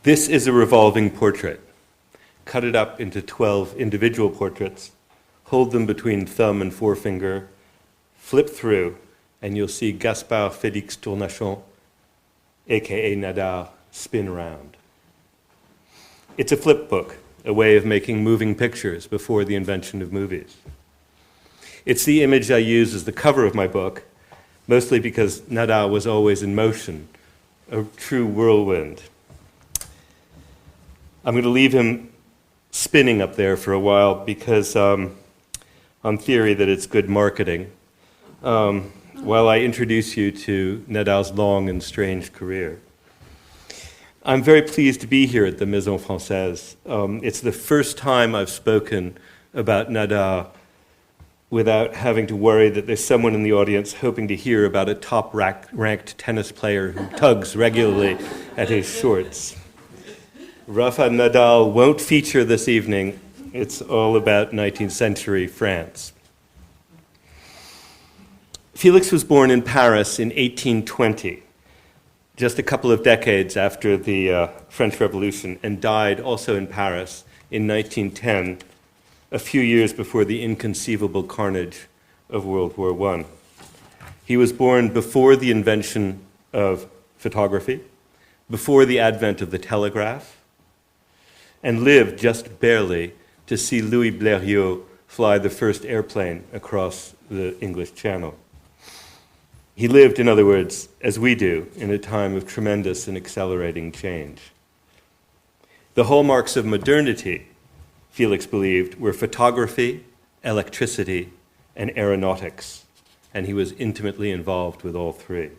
This is a revolving portrait. Cut it up into 12 individual portraits, hold them between thumb and forefinger, flip through, and you'll see Gaspard Félix Tournachon, aka Nadar, spin around. It's a flip book, a way of making moving pictures before the invention of movies. It's the image I use as the cover of my book, mostly because Nadar was always in motion, a true whirlwind. I'm going to leave him spinning up there for a while because on theory that it's good marketing, while I introduce you to Nadar's long and strange career. I'm very pleased to be here at the Maison Française. It's the first time I've spoken about Nadar without having to worry that there's someone in the audience hoping to hear about a top-ranked tennis player who tugs regularly at his shorts. Rafa Nadal won't feature this evening. It's all about 19th century France. Felix was born in Paris in 1820, just a couple of decades after the French Revolution, and died also in Paris in 1910, a few years before the inconceivable carnage of World War I. He was born before the invention of photography, before the advent of the telegraph, and lived just barely to see Louis Blériot fly the first airplane across the English Channel. He lived, in other words, as we do, in a time of tremendous and accelerating change. The hallmarks of modernity, Felix believed, were photography, electricity, and aeronautics, and he was intimately involved with all three.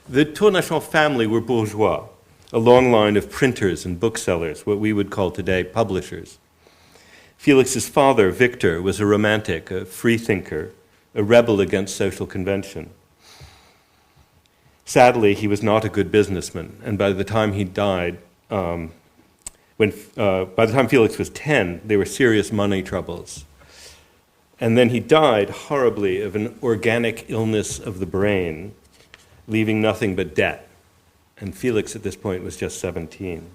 The Tournachon family were bourgeois, a long line of printers and booksellers, what we would call today publishers. Felix's father, Victor, was a romantic, a freethinker, a rebel against social convention. Sadly, he was not a good businessman, and by the time he died, by the time Felix was 10, there were serious money troubles. And then he died horribly of an organic illness of the brain, leaving nothing but debt. And Felix at this point was just 17.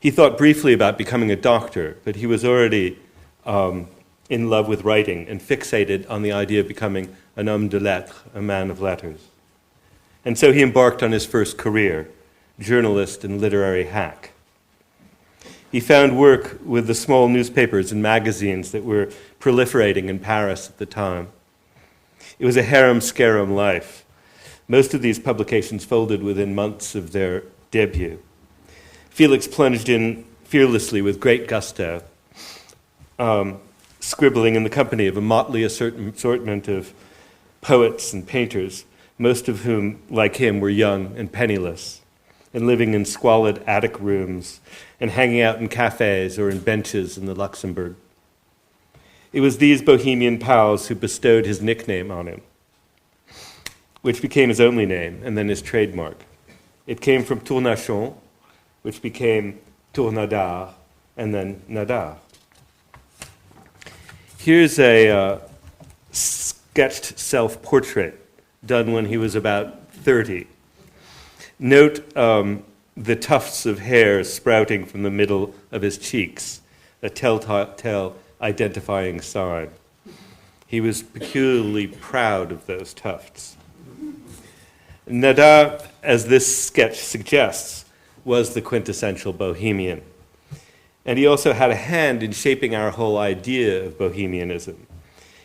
He thought briefly about becoming a doctor, but he was already in love with writing and fixated on the idea of becoming an homme de lettres, a man of letters. And so he embarked on his first career, journalist and literary hack. He found work with the small newspapers and magazines that were proliferating in Paris at the time. It was a harem-scarum life. Most of these publications folded within months of their debut. Felix plunged in fearlessly with great gusto, scribbling in the company of a motley assortment of poets and painters, most of whom, like him, were young and penniless, and living in squalid attic rooms and hanging out in cafes or in benches in the Luxembourg. It was these bohemian pals who bestowed his nickname on him, which became his only name and then his trademark. It came from Tournachon, which became Tournadar, and then Nadar. Here's a sketched self-portrait done when he was about 30. Note the tufts of hair sprouting from the middle of his cheeks, a telltale identifying sign. He was peculiarly proud of those tufts. Nadar, as this sketch suggests, was the quintessential bohemian. And he also had a hand in shaping our whole idea of bohemianism.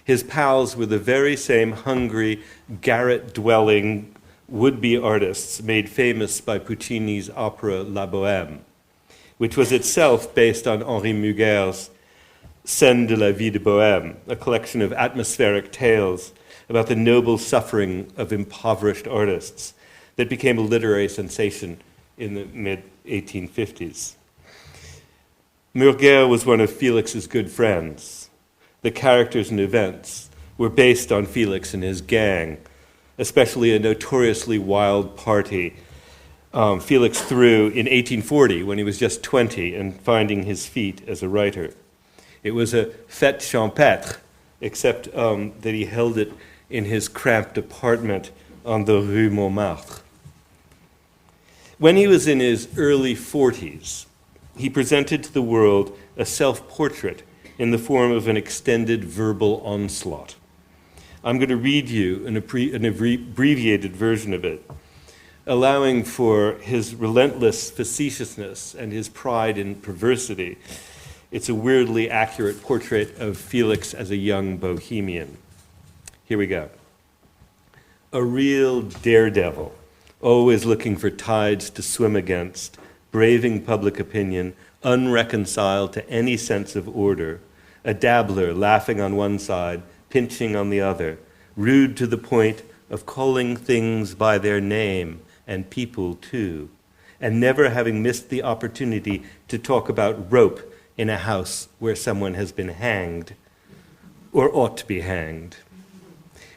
His pals were the very same hungry, garret-dwelling, would-be artists made famous by Puccini's opera La Bohème, which was itself based on Henri Muguer's Scènes de la vie de Bohème, a collection of atmospheric tales about the noble suffering of impoverished artists that became a literary sensation in the mid-1850s. Murger was one of Felix's good friends. The characters and events were based on Felix and his gang, especially a notoriously wild party Felix threw in 1840 when he was just 20 and finding his feet as a writer. It was a fête champêtre, except that he held it in his cramped apartment on the Rue Montmartre. When he was in his early 40s, he presented to the world a self-portrait in the form of an extended verbal onslaught. I'm going to read you an abbreviated version of it, allowing for his relentless facetiousness and his pride in perversity. It's a weirdly accurate portrait of Felix as a young bohemian. Here we go. A real daredevil, always looking for tides to swim against, braving public opinion, unreconciled to any sense of order, a dabbler laughing on one side, pinching on the other, rude to the point of calling things by their name, and people too, and never having missed the opportunity to talk about rope in a house where someone has been hanged, or ought to be hanged.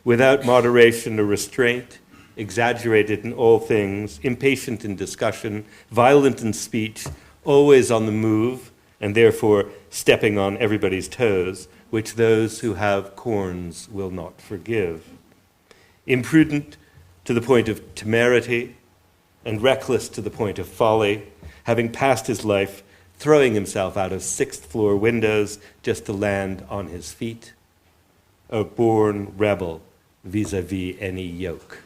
Without moderation or restraint, exaggerated in all things, impatient in discussion, violent in speech, always on the move, and therefore stepping on everybody's toes, which those who have corns will not forgive. Imprudent to the point of temerity, and reckless to the point of folly, having passed his life throwing himself out of sixth-floor windows just to land on his feet. A born rebel vis-a-vis any yoke.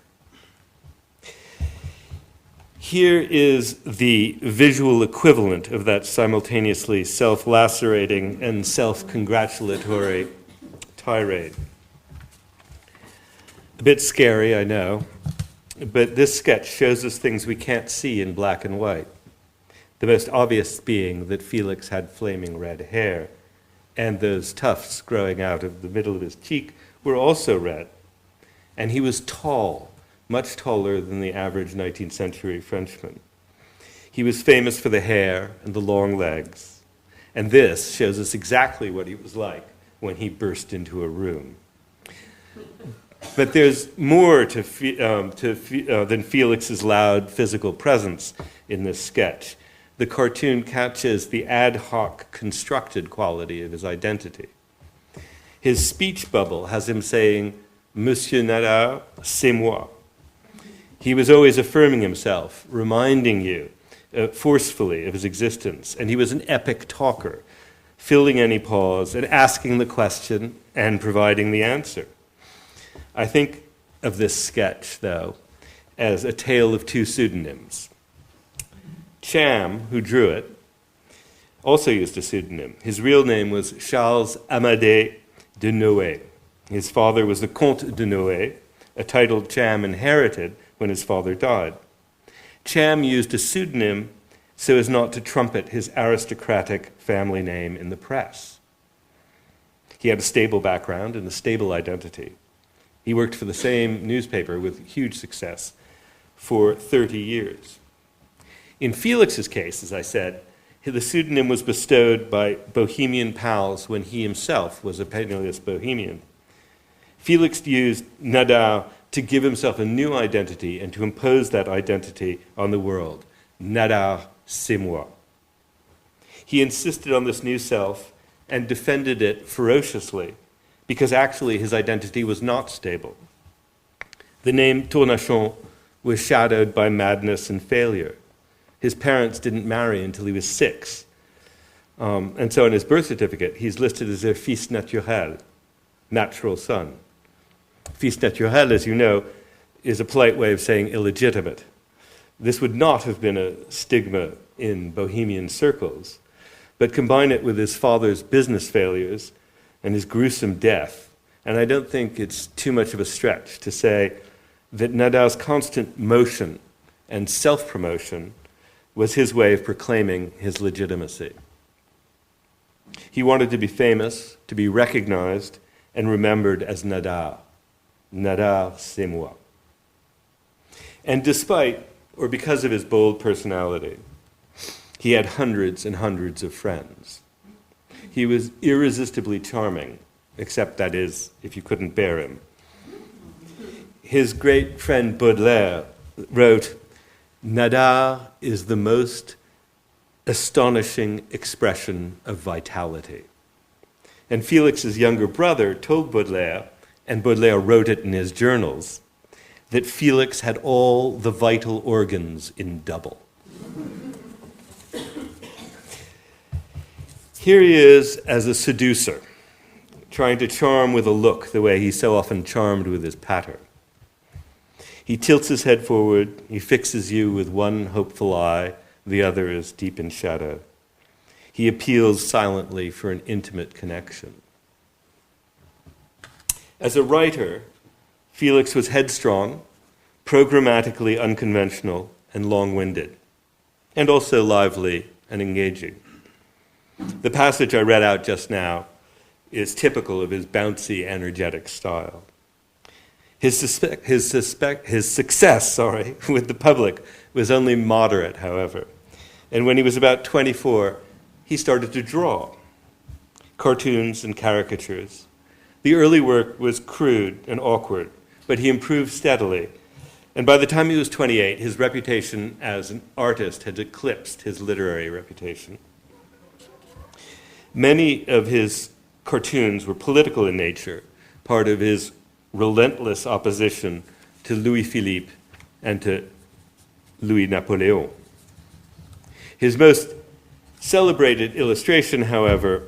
Here is the visual equivalent of that simultaneously self-lacerating and self-congratulatory tirade. A bit scary, I know, but this sketch shows us things we can't see in black and white. The most obvious being that Felix had flaming red hair, and those tufts growing out of the middle of his cheek were also red. And he was tall, much taller than the average 19th century Frenchman. He was famous for the hair and the long legs, and this shows us exactly what he was like when he burst into a room. But there's more than Felix's loud physical presence in this sketch. The cartoon catches the ad hoc constructed quality of his identity. His speech bubble has him saying, "Monsieur Nadar, c'est moi." He was always affirming himself, reminding you forcefully of his existence, and he was an epic talker, filling any pause and asking the question and providing the answer. I think of this sketch, though, as a tale of two pseudonyms. Cham, who drew it, also used a pseudonym. His real name was Charles Amadé de Noé. His father was the Comte de Noé, a title Cham inherited when his father died. Cham used a pseudonym so as not to trumpet his aristocratic family name in the press. He had a stable background and a stable identity. He worked for the same newspaper with huge success for 30 years. In Felix's case, as I said, the pseudonym was bestowed by bohemian pals when he himself was a penniless bohemian. Felix used Nadar to give himself a new identity and to impose that identity on the world. Nadar, c'est moi. He insisted on this new self and defended it ferociously, because actually his identity was not stable. The name Tournachon was shadowed by madness and failure. His parents didn't marry until he was 6. And so in his birth certificate, he's listed as their fils naturel, natural son. Fils naturel, as you know, is a polite way of saying illegitimate. This would not have been a stigma in bohemian circles, but combine it with his father's business failures and his gruesome death, and I don't think it's too much of a stretch to say that Nadar's constant motion and self-promotion was his way of proclaiming his legitimacy. He wanted to be famous, to be recognized, and remembered as Nadar. Nadar, c'est moi. And despite, or because of his bold personality, he had hundreds and hundreds of friends. He was irresistibly charming, except that is, if you couldn't bear him. His great friend Baudelaire wrote, "Nadar is the most astonishing expression of vitality." And Felix's younger brother told Baudelaire, and Baudelaire wrote it in his journals, that Felix had all the vital organs in double. Here he is as a seducer, trying to charm with a look the way he so often charmed with his patter. He tilts his head forward, he fixes you with one hopeful eye, the other is deep in shadow. He appeals silently for an intimate connection. As a writer, Felix was headstrong, programmatically unconventional, and long-winded, and also lively and engaging. The passage I read out just now is typical of his bouncy, energetic style. His success with the public was only moderate, however. And when he was about 24, he started to draw cartoons and caricatures. The early work was crude and awkward, but he improved steadily. And by the time he was 28, his reputation as an artist had eclipsed his literary reputation. Many of his cartoons were political in nature, part of his relentless opposition to Louis-Philippe and to Louis-Napoleon. His most celebrated illustration, however,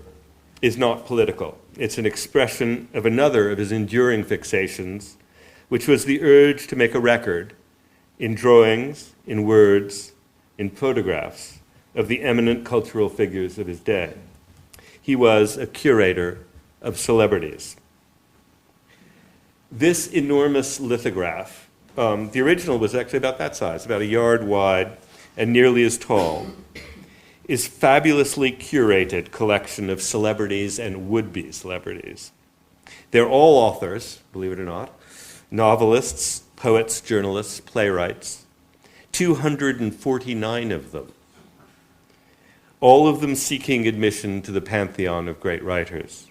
is not political. It's an expression of another of his enduring fixations, which was the urge to make a record in drawings, in words, in photographs of the eminent cultural figures of his day. He was a curator of celebrities. This enormous lithograph, the original was actually about that size, about a yard wide and nearly as tall, is fabulously curated collection of celebrities and would-be celebrities. They're all authors, believe it or not, novelists, poets, journalists, playwrights, 249 of them, all of them seeking admission to the pantheon of great writers.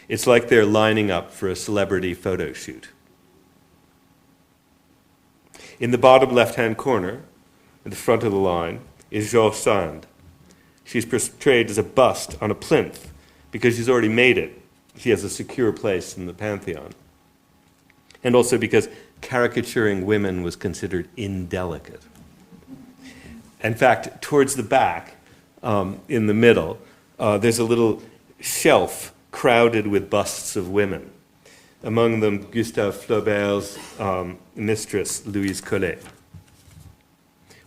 It's like they're lining up for a celebrity photo shoot. In the bottom left-hand corner, at the front of the line, is George Sand. She's portrayed as a bust on a plinth because she's already made it. She has a secure place in the pantheon. And also because caricaturing women was considered indelicate. In fact, towards the back, in the middle, there's a little shelf crowded with busts of women. Among them, Gustave Flaubert's mistress, Louise Collet.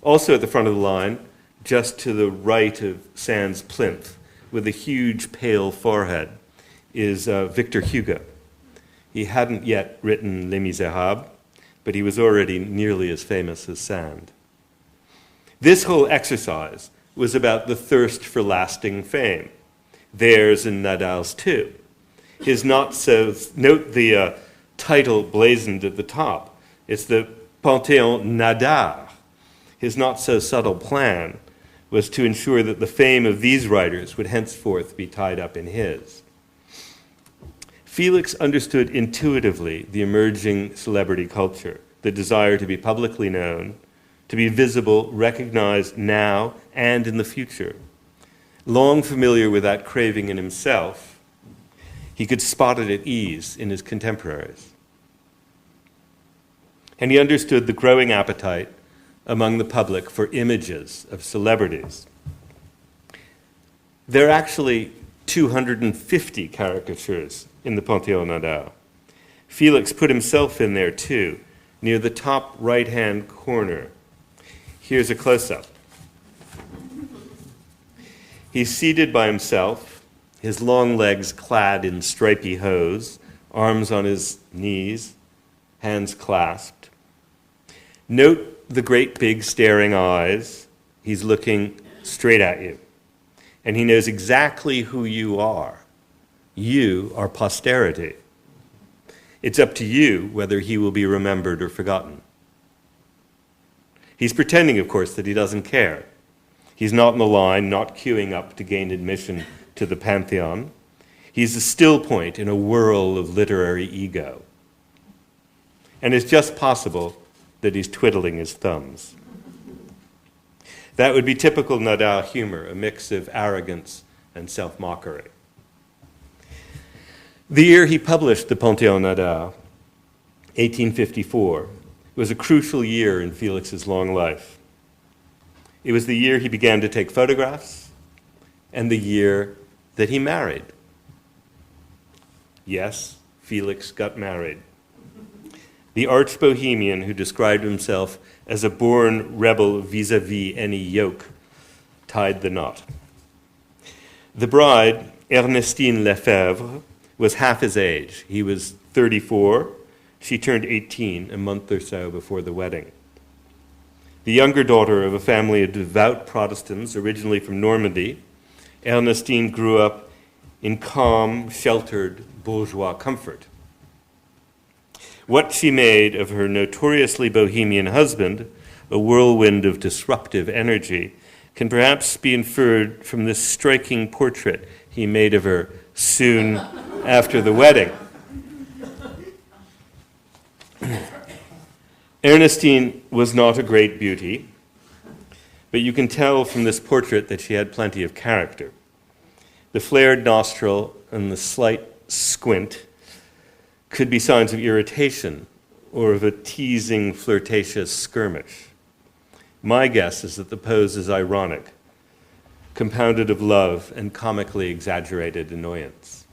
Also at the front of the line, just to the right of Sand's plinth, with a huge pale forehead, is Victor Hugo. He hadn't yet written Les Miserables, but he was already nearly as famous as Sand. This whole exercise was about the thirst for lasting fame. Theirs and Nadar's too. His not so, note the title blazoned at the top. It's the Panthéon Nadar. His not so subtle plan was to ensure that the fame of these writers would henceforth be tied up in his. Felix understood intuitively the emerging celebrity culture, the desire to be publicly known, to be visible, recognized now and in the future. Long familiar with that craving in himself, he could spot it at ease in his contemporaries. And he understood the growing appetite among the public for images of celebrities. There are actually 250 caricatures in the Panthéon Nadar. Felix put himself in there too, near the top right-hand corner. Here's a close-up. He's seated by himself, his long legs clad in stripy hose, arms on his knees, hands clasped. Note the great big staring eyes. He's looking straight at you. And he knows exactly who you are. You are posterity. It's up to you whether he will be remembered or forgotten. He's pretending, of course, that he doesn't care. He's not in the line, not queuing up to gain admission to the Pantheon. He's a still point in a whirl of literary ego. And it's just possible that he's twiddling his thumbs. That would be typical Nadar humor, a mix of arrogance and self-mockery. The year he published the Panthéon Nadar, 1854, was a crucial year in Felix's long life. It was the year he began to take photographs and the year that he married. Yes, Felix got married. The arch-bohemian who described himself as a born rebel vis-à-vis any yoke tied the knot. The bride, Ernestine Lefebvre, was half his age. He was 34. She turned 18 a month or so before the wedding. The younger daughter of a family of devout Protestants, originally from Normandy, Ernestine grew up in calm, sheltered, bourgeois comfort. What she made of her notoriously bohemian husband, a whirlwind of disruptive energy, can perhaps be inferred from this striking portrait he made of her soon after the wedding. Ernestine was not a great beauty, but you can tell from this portrait that she had plenty of character. The flared nostril and the slight squint could be signs of irritation or of a teasing, flirtatious skirmish. My guess is that the pose is ironic, compounded of love and comically exaggerated annoyance.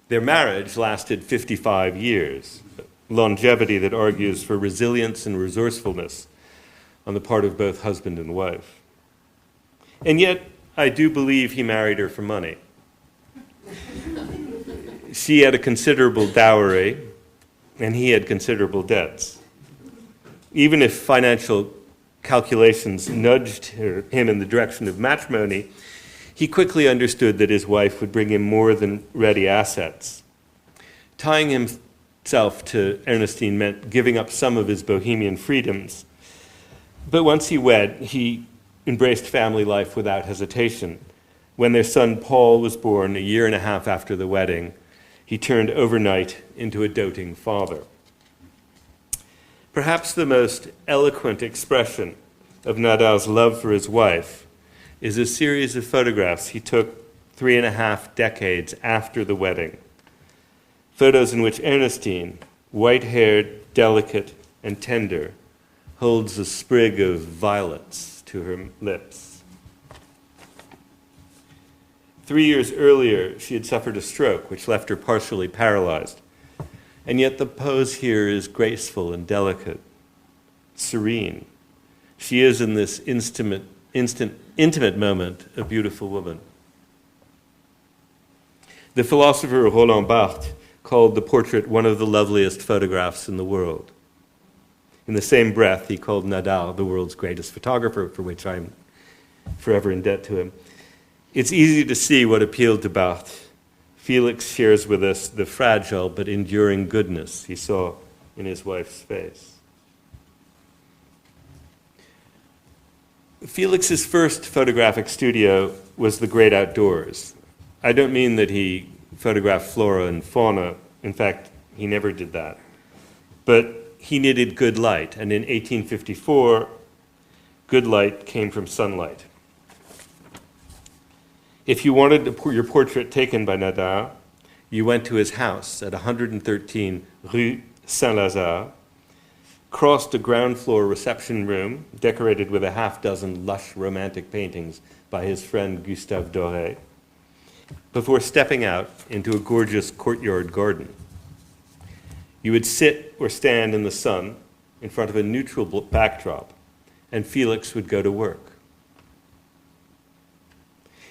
Their marriage lasted 55 years, longevity that argues for resilience and resourcefulness on the part of both husband and wife. And yet, I do believe he married her for money. She had a considerable dowry, and he had considerable debts. Even if financial calculations nudged him in the direction of matrimony, he quickly understood that his wife would bring him more than ready assets. Tying himself to Ernestine meant giving up some of his bohemian freedoms. But once he wed, he embraced family life without hesitation. When their son Paul was born a year and a half after the wedding, he turned overnight into a doting father. Perhaps the most eloquent expression of Nadar's love for his wife is a series of photographs he took 3.5 decades after the wedding. Photos in which Ernestine, white-haired, delicate, and tender, holds a sprig of violets to her lips. 3 years earlier, she had suffered a stroke, which left her partially paralyzed. And yet the pose here is graceful and delicate, serene. She is, in this intimate moment, a beautiful woman. The philosopher Roland Barthes called the portrait one of the loveliest photographs in the world. In the same breath, he called Nadar the world's greatest photographer, for which I'm forever in debt to him. It's easy to see what appealed to Barthes. Felix shares with us the fragile but enduring goodness he saw in his wife's face. Felix's first photographic studio was the great outdoors. I don't mean that he photographed flora and fauna. In fact, he never did that. But he needed good light, and in 1854, good light came from sunlight. If you wanted your portrait taken by Nadar, you went to his house at 113 Rue Saint-Lazare, crossed a ground floor reception room decorated with a half-dozen lush romantic paintings by his friend Gustave Doré, before stepping out into a gorgeous courtyard garden. You would sit or stand in the sun in front of a neutral backdrop, and Felix would go to work.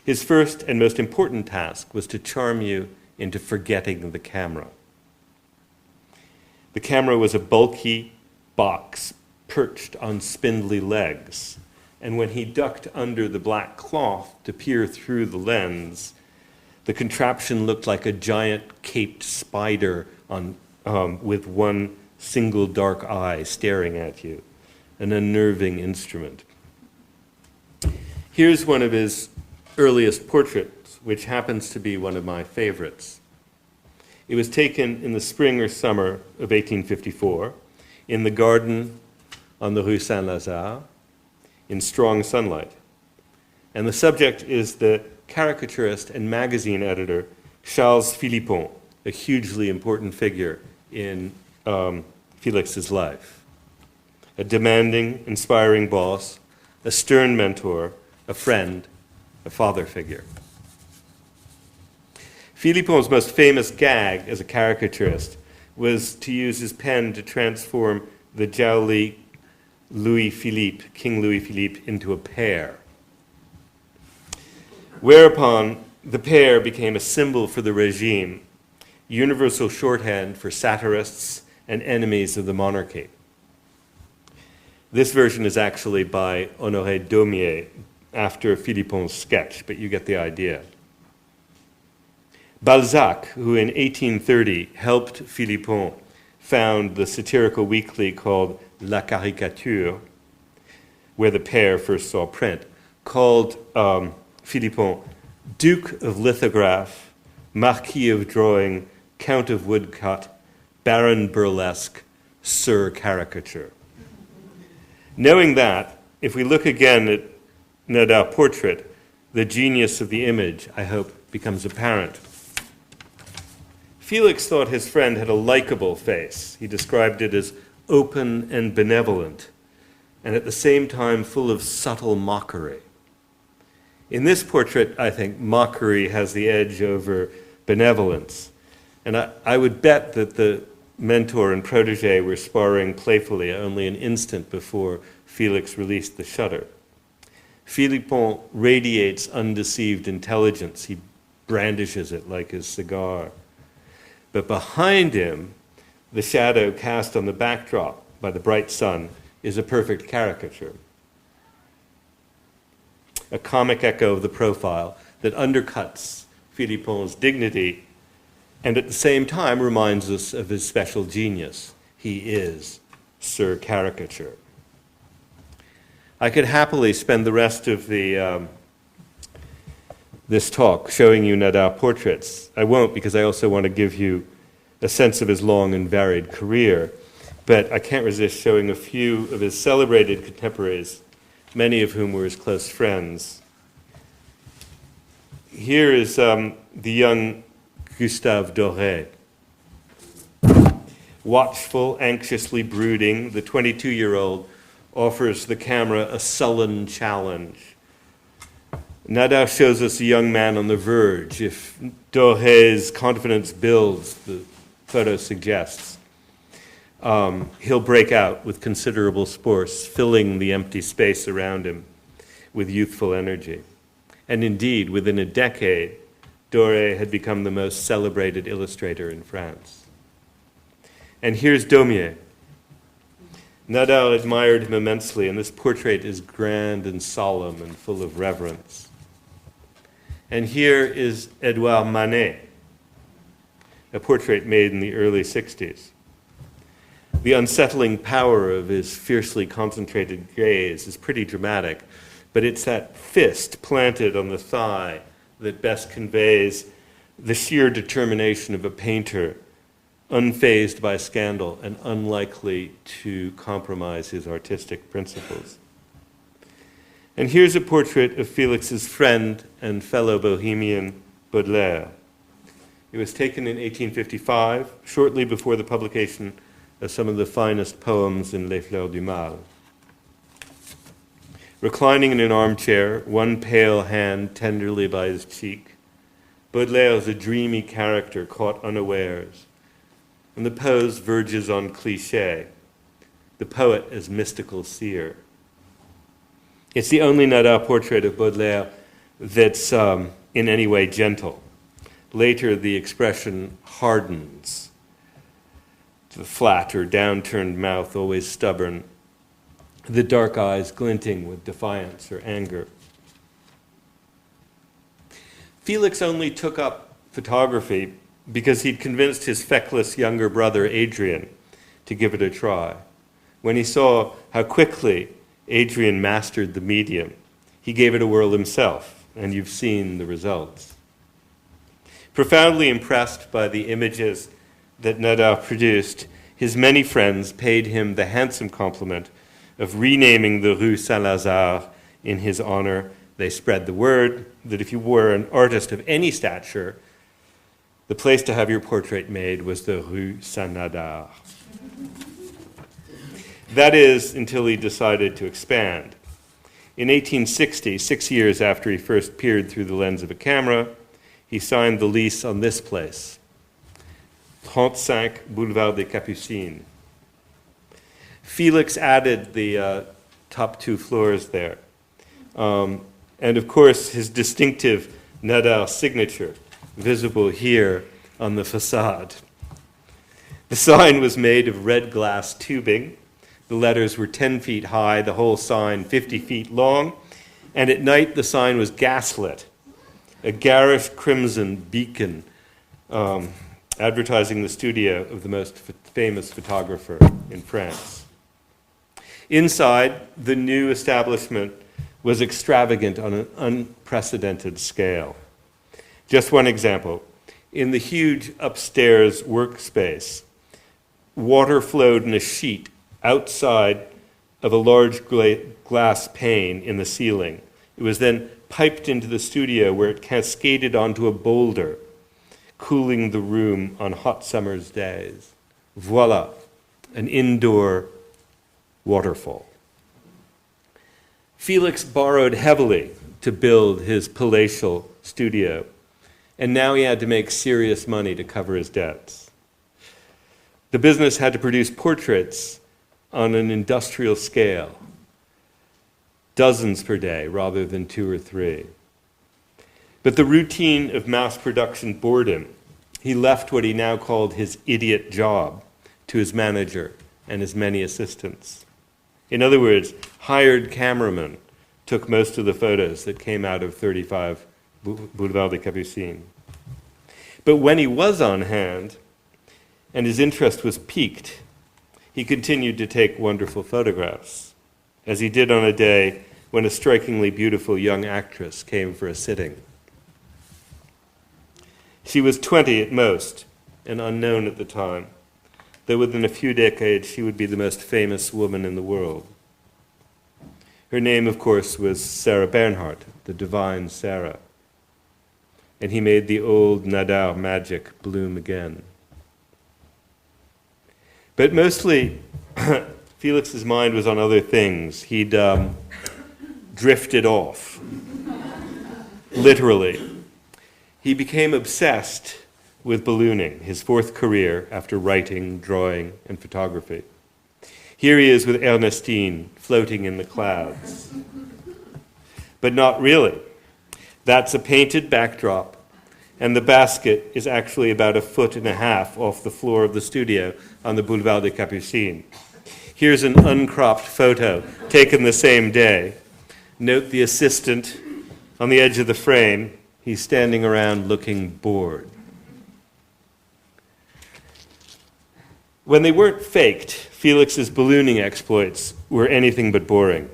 His first and most important task was to charm you into forgetting the camera. The camera was a bulky box perched on spindly legs, and when he ducked under the black cloth to peer through the lens, the contraption looked like a giant caped spider with one single dark eye staring at you, an unnerving instrument. Here's one of his earliest portraits, which happens to be one of my favorites. It was taken in the spring or summer of 1854 in the garden on the Rue Saint-Lazare in strong sunlight. And the subject is the caricaturist and magazine editor Charles Philippon, a hugely important figure in Felix's life. A demanding, inspiring boss, a stern mentor, a friend, a father figure. Philippon's most famous gag as a caricaturist was to use his pen to transform the jowly King Louis Philippe, into a pear. Whereupon the pear became a symbol for the regime, universal shorthand for satirists and enemies of the monarchy. This version is actually by Honoré Daumier after Philippon's sketch, but you get the idea. Balzac, who in 1830 helped Philippon found the satirical weekly called La Caricature, where the pair first saw print, called Philippon Duke of Lithograph, Marquis of Drawing, Count of Woodcut, Baron Burlesque, Sir Caricature. Knowing that, if we look again at Nadar's portrait, the genius of the image, I hope, becomes apparent. Felix thought his friend had a likable face. He described it as open and benevolent, and at the same time full of subtle mockery. In this portrait, I think mockery has the edge over benevolence. And I would bet that the mentor and protege were sparring playfully only an instant before Felix released the shutter. Philippon radiates undeceived intelligence. He brandishes it like his cigar. But behind him, the shadow cast on the backdrop by the bright sun is a perfect caricature. A comic echo of the profile that undercuts Philippon's dignity and at the same time reminds us of his special genius. He is Sir Caricature. I could happily spend the rest of this talk showing you Nadar portraits. I won't, because I also want to give you a sense of his long and varied career. But I can't resist showing a few of his celebrated contemporaries, many of whom were his close friends. Here is the young Gustave Doré. Watchful, anxiously brooding, the 22-year-old offers the camera a sullen challenge. Nadar shows us a young man on the verge. If Doré's confidence builds, the photo suggests, he'll break out with considerable force, filling the empty space around him with youthful energy. And indeed, within a decade, Doré had become the most celebrated illustrator in France. And here's Daumier. Nadar admired him immensely, and this portrait is grand and solemn and full of reverence. And here is Edouard Manet, a portrait made in the early 60s. The unsettling power of his fiercely concentrated gaze is pretty dramatic, but it's that fist planted on the thigh that best conveys the sheer determination of a painter, unfazed by scandal and unlikely to compromise his artistic principles. And here's a portrait of Felix's friend and fellow Bohemian, Baudelaire. It was taken in 1855, shortly before the publication of some of the finest poems in Les Fleurs du Mal. Reclining in an armchair, one pale hand tenderly by his cheek, Baudelaire is a dreamy character caught unawares, and the pose verges on cliché, the poet as mystical seer. It's the only Nadar portrait of Baudelaire that's in any way gentle. Later, the expression hardens. The flat or downturned mouth, always stubborn. The dark eyes glinting with defiance or anger. Felix only took up photography because he'd convinced his feckless younger brother, Adrian, to give it a try. When he saw how quickly Adrian mastered the medium, he gave it a whirl himself, and you've seen the results. Profoundly impressed by the images that Nadar produced, his many friends paid him the handsome compliment of renaming the Rue Saint-Lazare in his honor. They spread the word that if you were an artist of any stature, the place to have your portrait made was the Rue Saint-Nadar. That is, until he decided to expand. In 1860, 6 years after he first peered through the lens of a camera, he signed the lease on this place, 35 Boulevard des Capucines. Felix added the top 2 floors there. And of course, his distinctive Nadar signature, visible here on the facade. The sign was made of red glass tubing. The letters were 10 feet high, the whole sign 50 feet long, and at night the sign was gaslit, a garish crimson beacon advertising the studio of the most famous photographer in France. Inside, the new establishment was extravagant on an unprecedented scale. Just one example. In the huge upstairs workspace, water flowed in a sheet outside of a large glass pane in the ceiling. It was then piped into the studio where it cascaded onto a boulder, cooling the room on hot summer's days. Voila, an indoor waterfall. Felix borrowed heavily to build his palatial studio, and now he had to make serious money to cover his debts. The business had to produce portraits on an industrial scale, dozens per day rather than 2 or 3. But the routine of mass production bored him. He left what he now called his idiot job to his manager and his many assistants. In other words, hired cameramen took most of the photos that came out of 35 Boulevard des Capucines. But when he was on hand, and his interest was piqued, he continued to take wonderful photographs, as he did on a day when a strikingly beautiful young actress came for a sitting. She was 20 at most, and unknown at the time, though within a few decades she would be the most famous woman in the world. Her name, of course, was Sarah Bernhardt, the divine Sarah, and he made the old Nadar magic bloom again. But mostly, Felix's mind was on other things. He'd drifted off, literally. He became obsessed with ballooning, his 4th career after writing, drawing, and photography. Here he is with Ernestine, floating in the clouds. But not really. That's a painted backdrop, and the basket is actually about 1.5 feet off the floor of the studio on the Boulevard des Capucines. Here's an uncropped photo taken the same day. Note the assistant on the edge of the frame. He's standing around looking bored. When they weren't faked, Felix's ballooning exploits were anything but boring.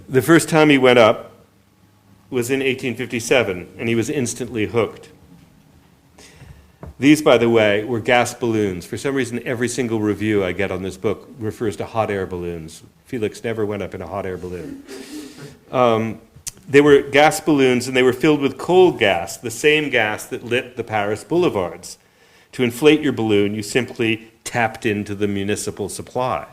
The first time he went up was in 1857, and he was instantly hooked. These, by the way, were gas balloons. For some reason, every single review I get on this book refers to hot air balloons. Felix never went up in a hot air balloon. They were gas balloons, and they were filled with coal gas, the same gas that lit the Paris boulevards. To inflate your balloon, you simply tapped into the municipal supply.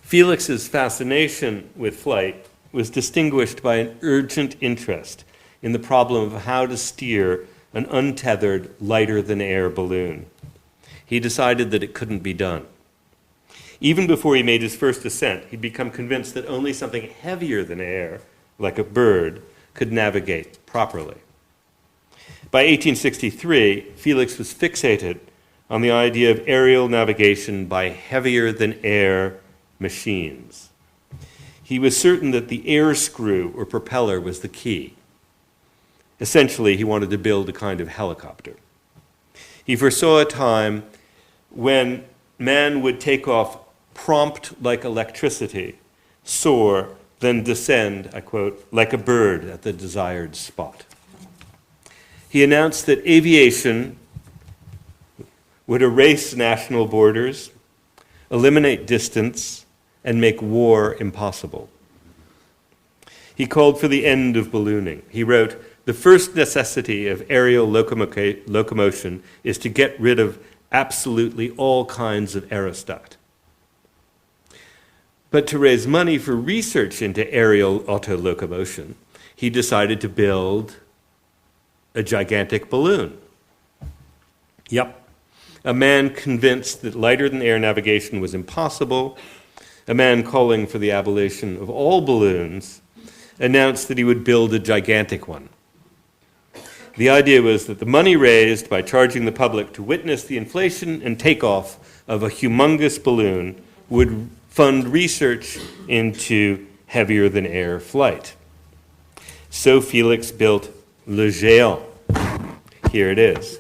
Felix's fascination with flight was distinguished by an urgent interest in the problem of how to steer an untethered, lighter-than-air balloon. He decided that it couldn't be done. Even before he made his first ascent, he'd become convinced that only something heavier than air, like a bird, could navigate properly. By 1863, Felix was fixated on the idea of aerial navigation by heavier-than-air machines. He was certain that the air screw or propeller was the key. Essentially, he wanted to build a kind of helicopter. He foresaw a time when man would take off prompt like electricity, soar, then descend, I quote, like a bird at the desired spot. He announced that aviation would erase national borders, eliminate distance, and make war impossible. He called for the end of ballooning. He wrote, "The first necessity of aerial locomotion is to get rid of absolutely all kinds of aerostat." But to raise money for research into aerial autolocomotion, he decided to build a gigantic balloon. Yep. A man convinced that lighter-than-air navigation was impossible, a man calling for the abolition of all balloons, announced that he would build a gigantic one. The idea was that the money raised by charging the public to witness the inflation and takeoff of a humongous balloon would fund research into heavier-than-air flight. So Felix built Le Géant. Here it is.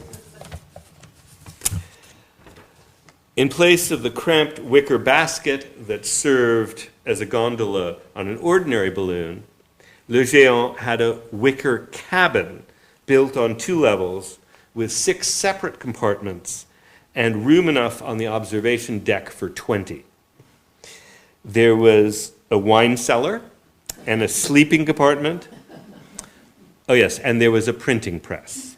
In place of the cramped wicker basket that served as a gondola on an ordinary balloon, Le Géant had a wicker cabin built on 2 levels with 6 separate compartments and room enough on the observation deck for 20. There was a wine cellar and a sleeping compartment. Oh yes, and there was a printing press.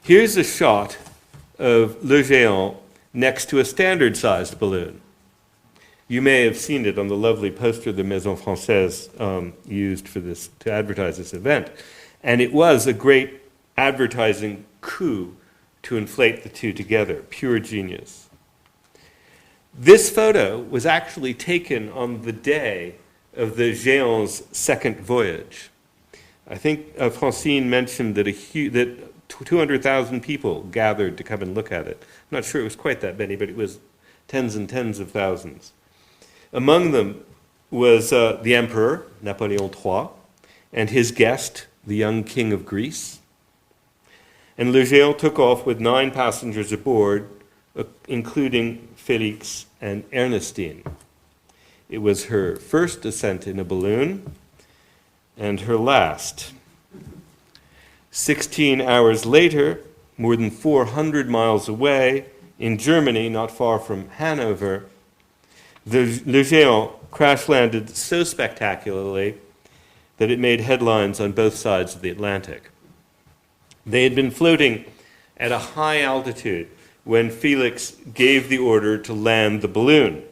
Here's a shot of Le Géant next to a standard-sized balloon. You may have seen it on the lovely poster the Maison Française used for this to advertise this event. And it was a great advertising coup to inflate the two together, pure genius. This photo was actually taken on the day of the Géant's second voyage. I think Francine mentioned that 200,000 people gathered to come and look at it. I'm not sure it was quite that many, but it was tens and tens of thousands. Among them was the Emperor, Napoleon III, and his guest, the young King of Greece. And Le Géant took off with 9 passengers aboard, including Félix and Ernestine. It was her first ascent in a balloon, and her last. 16 hours later, more than 400 miles away, in Germany, not far from Hanover, the Le Géant crash-landed so spectacularly that it made headlines on both sides of the Atlantic. They had been floating at a high altitude when Felix gave the order to land the balloon.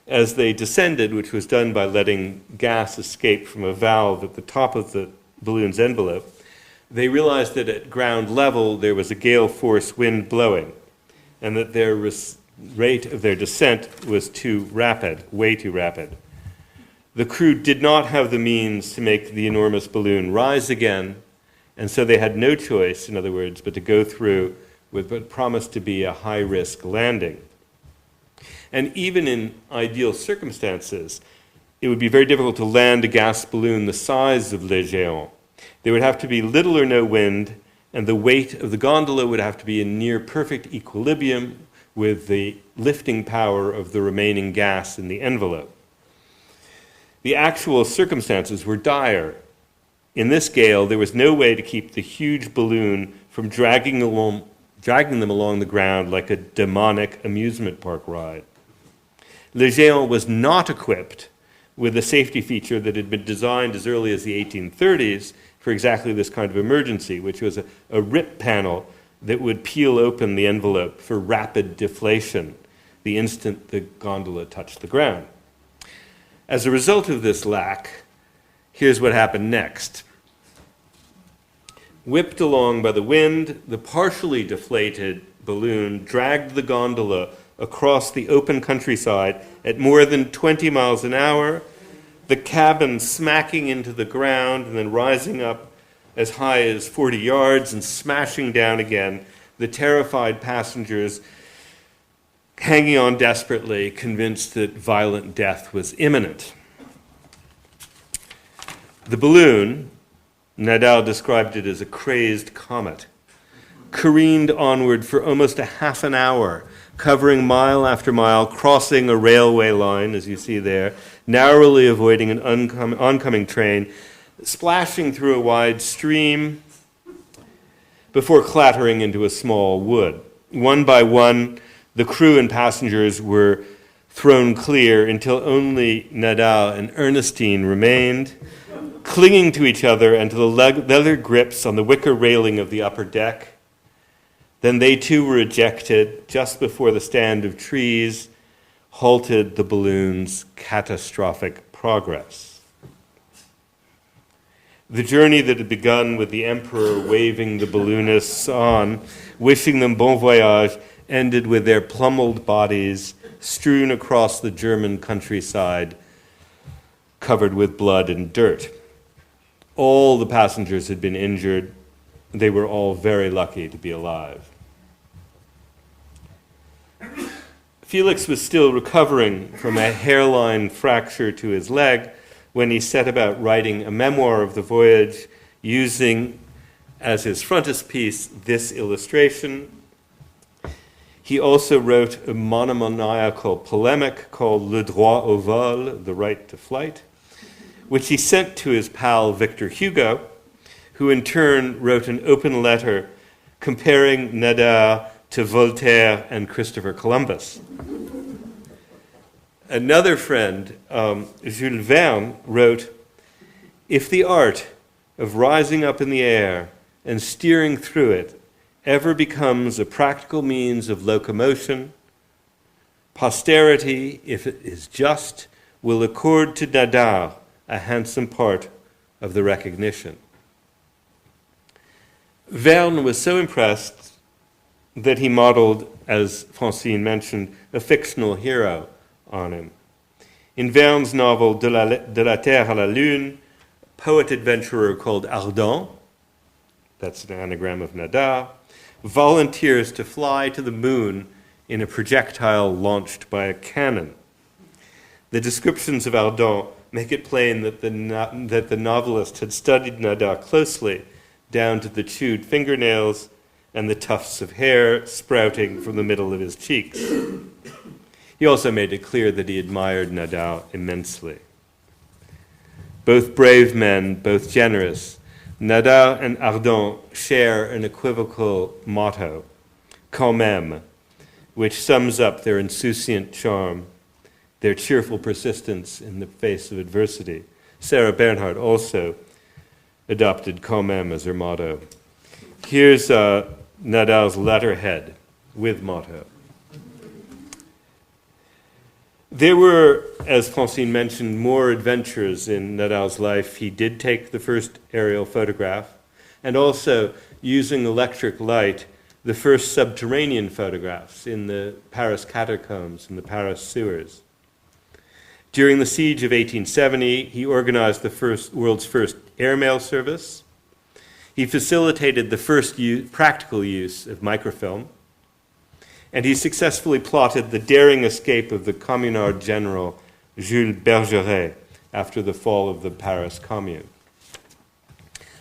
As they descended, which was done by letting gas escape from a valve at the top of the balloon's envelope, they realized that at ground level there was a gale force wind blowing, and that their rate of their descent was too rapid, way too rapid. The crew did not have the means to make the enormous balloon rise again, and so they had no choice, in other words, but to go through with what promised to be a high-risk landing. And even in ideal circumstances, it would be very difficult to land a gas balloon the size of Le Géant. There would have to be little or no wind, and the weight of the gondola would have to be in near perfect equilibrium with the lifting power of the remaining gas in the envelope. The actual circumstances were dire. In this gale, there was no way to keep the huge balloon from dragging them along the ground like a demonic amusement park ride. Le Géant was not equipped with a safety feature that had been designed as early as the 1830s for exactly this kind of emergency, which was a rip panel that would peel open the envelope for rapid deflation the instant the gondola touched the ground. As a result of this lack, here's what happened next. Whipped along by the wind, the partially deflated balloon dragged the gondola across the open countryside at more than 20 miles an hour, the cabin smacking into the ground and then rising up as high as 40 yards and smashing down again, the terrified passengers hanging on desperately, convinced that violent death was imminent. The balloon, Nadar described it as a crazed comet, careened onward for almost a half an hour, covering mile after mile, crossing a railway line, as you see there, narrowly avoiding an oncoming train, splashing through a wide stream before clattering into a small wood. One by one, the crew and passengers were thrown clear until only Nadar and Ernestine remained, clinging to each other and to the leather grips on the wicker railing of the upper deck. Then they too were ejected just before the stand of trees, halted the balloon's catastrophic progress. The journey that had begun with the emperor waving the balloonists on, wishing them bon voyage, ended with their plummeled bodies strewn across the German countryside, covered with blood and dirt. All the passengers had been injured. They were all very lucky to be alive. Felix was still recovering from a hairline fracture to his leg when he set about writing a memoir of the voyage, using as his frontispiece this illustration. He also wrote a monomaniacal polemic called Le droit au vol, the right to flight, which he sent to his pal Victor Hugo, who in turn wrote an open letter comparing Nadar to Voltaire and Christopher Columbus. Another friend, Jules Verne, wrote, "If the art of rising up in the air and steering through it ever becomes a practical means of locomotion, posterity, if it is just, will accord to Nadar a handsome part of the recognition." Verne was so impressed that he modeled, as Francine mentioned, a fictional hero on him. In Verne's novel De la Terre à la Lune, a poet adventurer called Ardent, that's an anagram of Nadar, volunteers to fly to the moon in a projectile launched by a cannon. The descriptions of Ardent make it plain that the novelist had studied Nadar closely, down to the chewed fingernails and the tufts of hair sprouting from the middle of his cheeks. He also made it clear that he admired Nadar immensely. Both brave men, both generous, Nadar and Ardent share an equivocal motto, quand même, which sums up their insouciant charm, their cheerful persistence in the face of adversity. Sarah Bernhardt also adopted quand même as her motto. Here's Nadar's letterhead with motto. There were, as Francine mentioned, more adventures in Nadar's life. He did take the first aerial photograph, and also, using electric light, the first subterranean photographs in the Paris catacombs and the Paris sewers. During the siege of 1870, he organized the world's first airmail service. He facilitated the first practical use of microfilm. And he successfully plotted the daring escape of the communard general Jules Bergeret after the fall of the Paris Commune.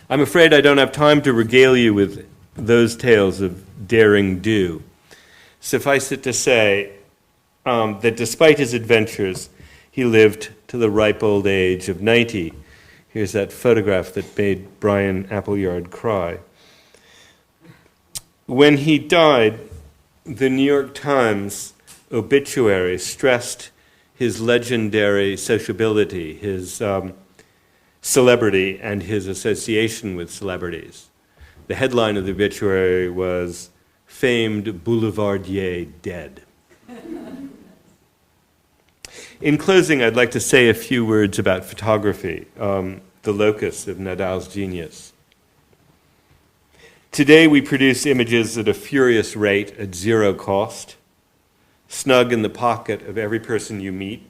I'm afraid I don't have time to regale you with those tales of daring do. Suffice it to say that despite his adventures, he lived to the ripe old age of 90. Here's that photograph that made Brian Appleyard cry. When he died, the New York Times obituary stressed his legendary sociability, his celebrity, and his association with celebrities. The headline of the obituary was, "Famed Boulevardier Dead." In closing, I'd like to say a few words about photography, the locus of Nadar's genius. Today we produce images at a furious rate at zero cost. Snug in the pocket of every person you meet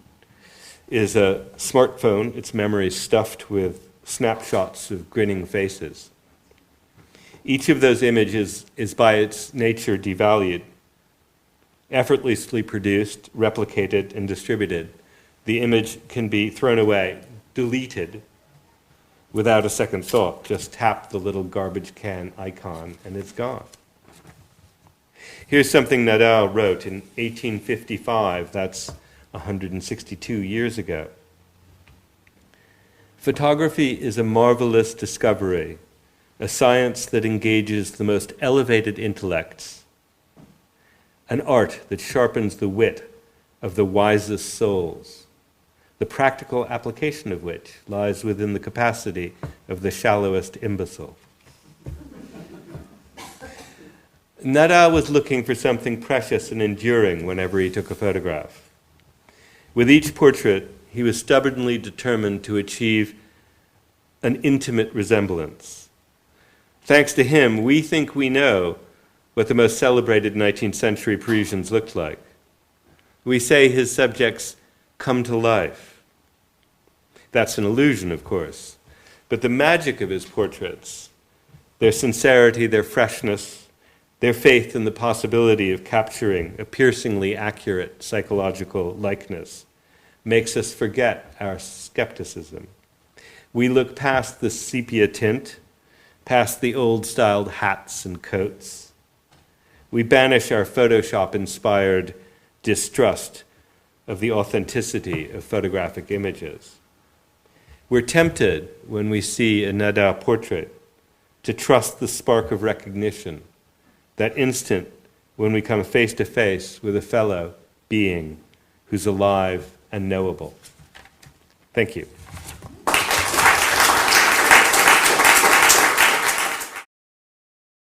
is a smartphone, its memory stuffed with snapshots of grinning faces. Each of those images is by its nature devalued, effortlessly produced, replicated, and distributed. The image can be thrown away, deleted, without a second thought. Just tap the little garbage can icon and it's gone. Here's something Nadar wrote in 1855, that's 162 years ago. "Photography is a marvelous discovery, a science that engages the most elevated intellects, an art that sharpens the wit of the wisest souls, the practical application of which lies within the capacity of the shallowest imbecile." Nadar was looking for something precious and enduring whenever he took a photograph. With each portrait, he was stubbornly determined to achieve an intimate resemblance. Thanks to him, we think we know what the most celebrated 19th century Parisians looked like. We say his subjects come to life. That's an illusion, of course. But the magic of his portraits, their sincerity, their freshness, their faith in the possibility of capturing a piercingly accurate psychological likeness, makes us forget our skepticism. We look past the sepia tint, past the old-styled hats and coats. We banish our Photoshop-inspired distrust of the authenticity of photographic images. We're tempted, when we see a Nadar portrait, to trust the spark of recognition, that instant when we come face to face with a fellow being who's alive and knowable. Thank you.